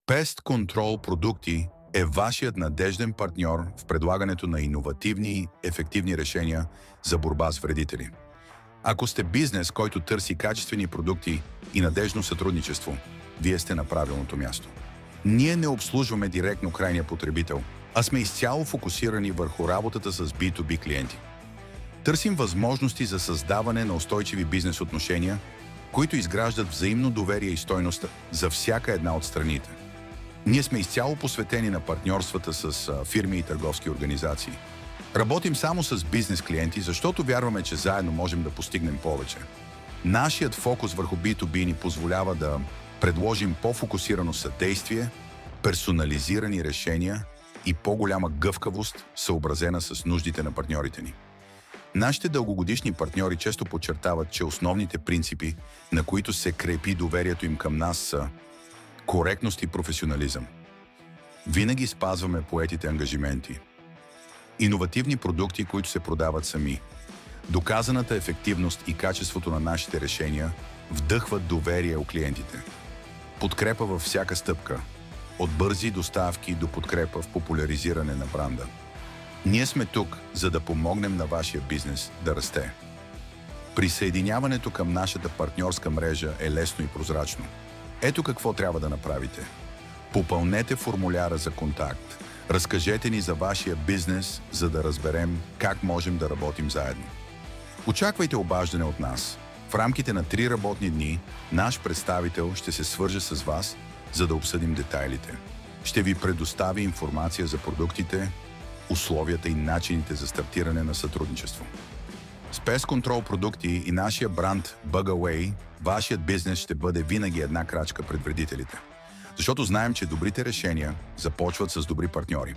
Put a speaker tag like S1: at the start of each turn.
S1: Pest Control продукти е вашият надежден партньор в предлагането на иновативни и ефективни решения за борба с вредители. Ако сте бизнес, който търси качествени продукти и надежно сътрудничество, вие сте на правилното място. Ние не обслужваме директно крайния потребител, а сме изцяло фокусирани върху работата с B2B клиенти. Търсим възможности за създаване на устойчиви бизнес отношения, които изграждат взаимно доверие и стойност за всяка една от страните. Ние сме изцяло посветени на партньорствата с фирми и търговски организации. Работим само с бизнес клиенти, защото вярваме, че заедно можем да постигнем повече. Нашият фокус върху B2B ни позволява да предложим по-фокусирано съдействие, персонализирани решения и по-голяма гъвкавост, съобразена с нуждите на партньорите ни. Нашите дългогодишни партньори често подчертават, че основните принципи, на които се крепи доверието им към нас, са коректност и професионализъм. Винаги спазваме поетите ангажименти. Иновативни продукти, които се продават сами. Доказаната ефективност и качеството на нашите решения вдъхват доверие у клиентите. Подкрепа във всяка стъпка. От бързи доставки до подкрепа в популяризиране на бранда. Ние сме тук, за да помогнем на вашия бизнес да расте. Присъединяването към нашата партньорска мрежа е лесно и прозрачно. Ето какво трябва да направите. Попълнете формуляра за контакт. Разкажете ни за вашия бизнес, за да разберем как можем да работим заедно. Очаквайте обаждане от нас. В рамките на 3 работни дни наш представител ще се свърже с вас, за да обсъдим детайлите. Ще ви предостави информация за продуктите, условията и начините за стартиране на сътрудничество. С Pest Control продукти и нашия бранд BugAway, вашият бизнес ще бъде винаги една крачка пред вредителите. Защото знаем, че добрите решения започват с добри партньори.